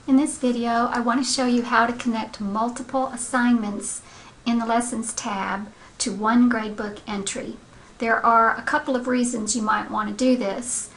In this video, I want to show you how to connect multiple assignments in the Lessons tab to one gradebook entry. There are a couple of reasons you might want to do this.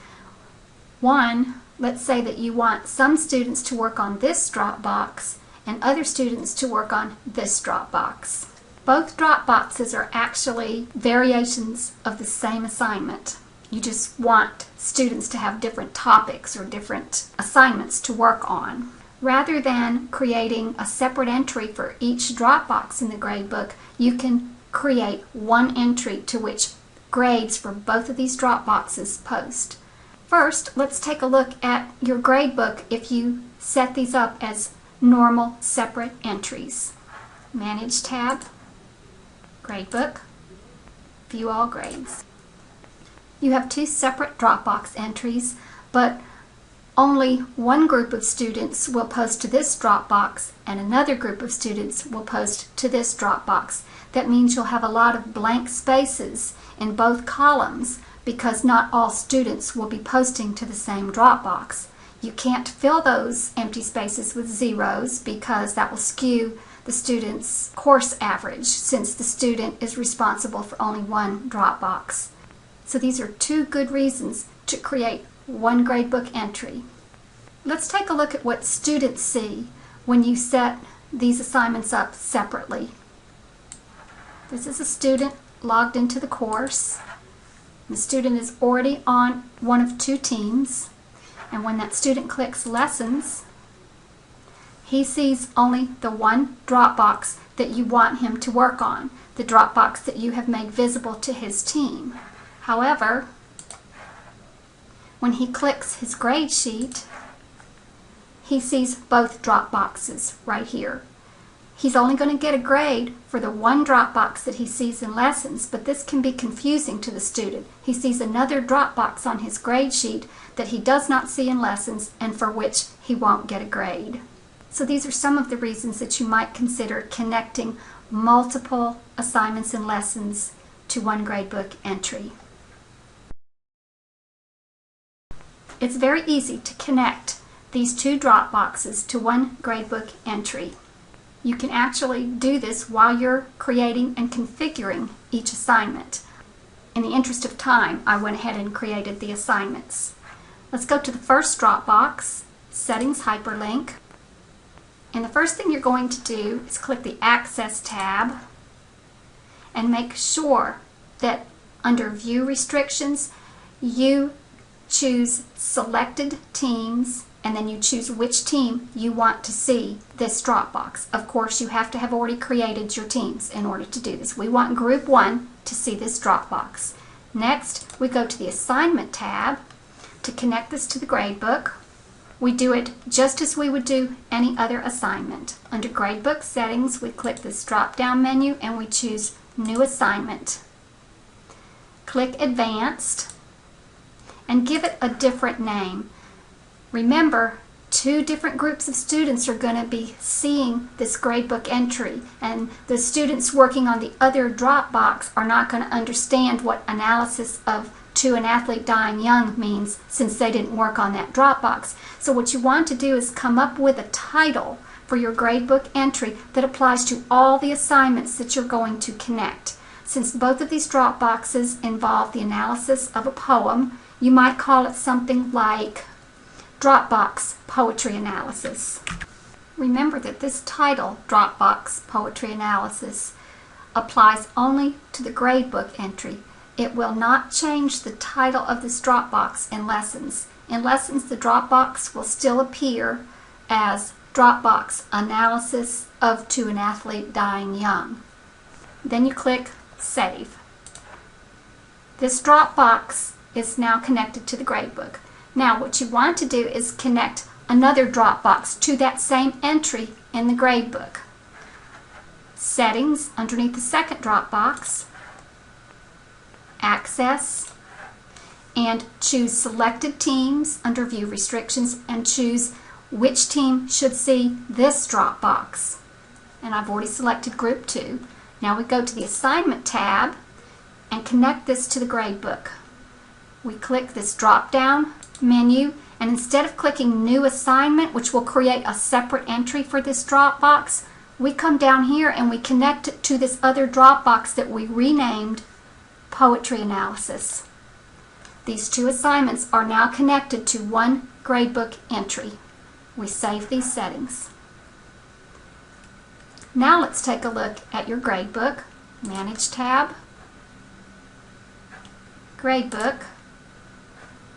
One, let's say that you want some students to work on this drop box and other students to work on this drop box. Both drop boxes are actually variations of the same assignment. You just want students to have different topics or different assignments to work on. Rather than creating a separate entry for each drop box in the gradebook, you can create one entry to which grades for both of these drop boxes post. First, let's take a look at your gradebook if you set these up as normal separate entries. Manage tab, Gradebook, View All Grades. You have two separate Dropbox entries, but only one group of students will post to this Dropbox and another group of students will post to this Dropbox. That means you'll have a lot of blank spaces in both columns because not all students will be posting to the same Dropbox. You can't fill those empty spaces with zeros because that will skew the student's course average since the student is responsible for only one Dropbox. So these are two good reasons to create one gradebook entry. Let's take a look at what students see when you set these assignments up separately. This is a student logged into the course. The student is already on one of two teams, and when that student clicks Lessons, he sees only the one Dropbox that you want him to work on, the Dropbox that you have made visible to his team. However, when he clicks his grade sheet, he sees both Dropboxes right here. He's only going to get a grade for the one Dropbox that he sees in Lessons, but this can be confusing to the student. He sees another Dropbox on his grade sheet that he does not see in Lessons and for which he won't get a grade. So these are some of the reasons that you might consider connecting multiple assignments and lessons to one gradebook entry. It's very easy to connect these two drop boxes to one gradebook entry. You can actually do this while you're creating and configuring each assignment. In the interest of time, I went ahead and created the assignments. Let's go to the first drop box, Settings Hyperlink. And the first thing you're going to do is click the Access tab and make sure that under View Restrictions, you choose Selected Teams, and then you choose which team you want to see this Dropbox. Of course, you have to have already created your teams in order to do this. We want Group 1 to see this Dropbox. Next, we go to the Assignment tab to connect this to the gradebook. We do it just as we would do any other assignment. Under Gradebook Settings, we click this drop-down menu and we choose New Assignment. Click Advanced and give it a different name. Remember, two different groups of students are going to be seeing this gradebook entry, and the students working on the other Dropbox are not going to understand what analysis of To an Athlete Dying Young means since they didn't work on that Dropbox. So what you want to do is come up with a title for your gradebook entry that applies to all the assignments that you're going to connect. Since both of these Dropboxes involve the analysis of a poem, you might call it something like Dropbox Poetry Analysis. Remember that this title, Dropbox Poetry Analysis, applies only to the gradebook entry. It will not change the title of this Dropbox in Lessons. In Lessons, the Dropbox will still appear as Dropbox Analysis of To an Athlete Dying Young. Then you click Save. This Dropbox is now connected to the gradebook. Now what you want to do is connect another Dropbox to that same entry in the gradebook. Settings, underneath the second Dropbox, Access, and choose Selected Teams under View Restrictions and choose which team should see this Dropbox. And I've already selected Group 2. Now we go to the Assignment tab and connect this to the gradebook. We click this drop-down menu And instead of clicking New Assignment, which will create a separate entry for this Dropbox, we come down here and we connect it to this other Dropbox that we renamed Poetry Analysis. These two assignments are now connected to one gradebook entry. We save these settings. Now let's take a look at your gradebook. Manage tab, Gradebook,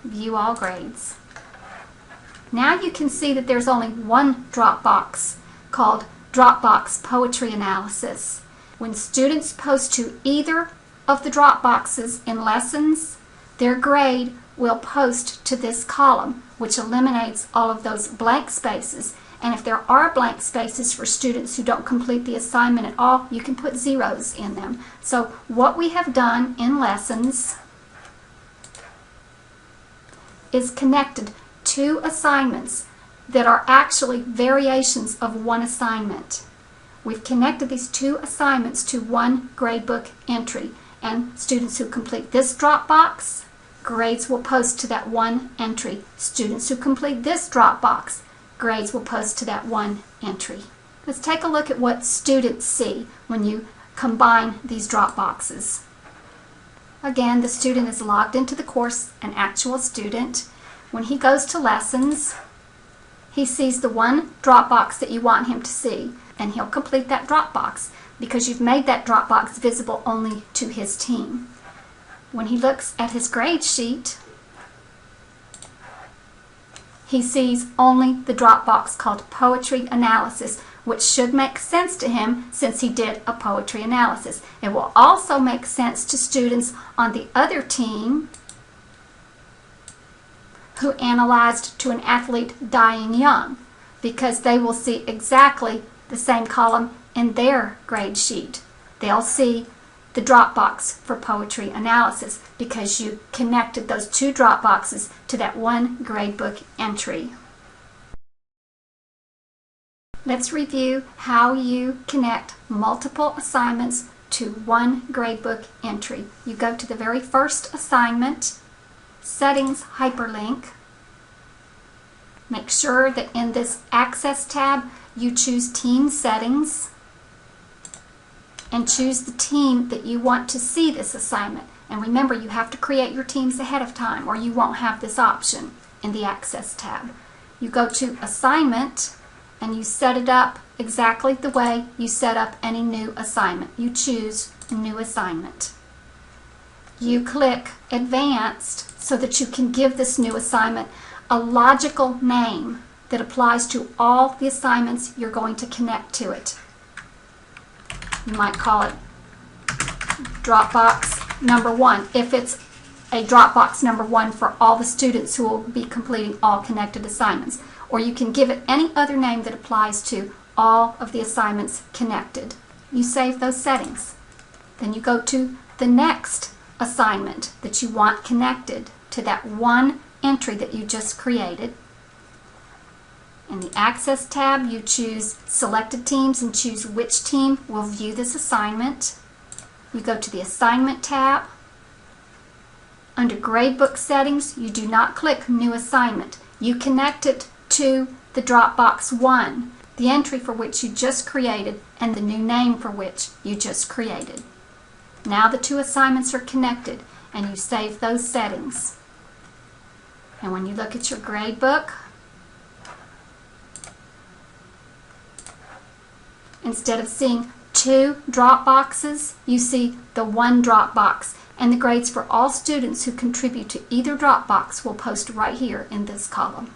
View All Grades. Now you can see that there's only one Dropbox called Dropbox Poetry Analysis. When students post to either of the Dropboxes in lessons, their grade will post to this column, which eliminates all of those blank spaces. And if there are blank spaces for students who don't complete the assignment at all, you can put zeros in them. So what we have done in lessons is connected two assignments that are actually variations of one assignment. We've connected these two assignments to one gradebook entry, and students who complete this Dropbox, grades will post to that one entry. Students who complete this Dropbox, grades will post to that one entry. Let's take a look at what students see when you combine these Dropboxes. Again, the student is logged into the course, an actual student. When he goes to lessons, he sees the one Dropbox that you want him to see, and he'll complete that Dropbox because you've made that Dropbox visible only to his team. When he looks at his grade sheet, he sees only the Dropbox called Poetry Analysis, which should make sense to him since he did a poetry analysis. It will also make sense to students on the other team who analyzed To an Athlete Dying Young, because they will see exactly the same column in their grade sheet. They'll see the Dropbox for poetry analysis because you connected those two Dropboxes to that one gradebook entry. Let's review how you connect multiple assignments to one gradebook entry. You go to the very first assignment, Settings Hyperlink. Make sure that in this Access tab you choose Team Settings and choose the team that you want to see this assignment. And remember, you have to create your teams ahead of time or you won't have this option in the Access tab. You go to Assignment and you set it up exactly the way you set up any new assignment. You choose New Assignment. You click Advanced so that you can give this new assignment a logical name that applies to all the assignments you're going to connect to it. You might call it Dropbox number 1 if it's a Dropbox number 1 for all the students who will be completing all connected assignments. Or you can give it any other name that applies to all of the assignments connected. You save those settings. Then you go to the next assignment that you want connected to that one entry that you just created. In the Access tab, you choose Selected Teams and choose which team will view this assignment. You go to the Assignment tab. Under Gradebook Settings, you do not click New Assignment. You connect it to the Dropbox 1, the entry for which you just created and the new name for which you just created. Now the two assignments are connected and you save those settings. And when you look at your gradebook, instead of seeing two Dropboxes, you see the one Dropbox, and the grades for all students who contribute to either Dropbox will post right here in this column.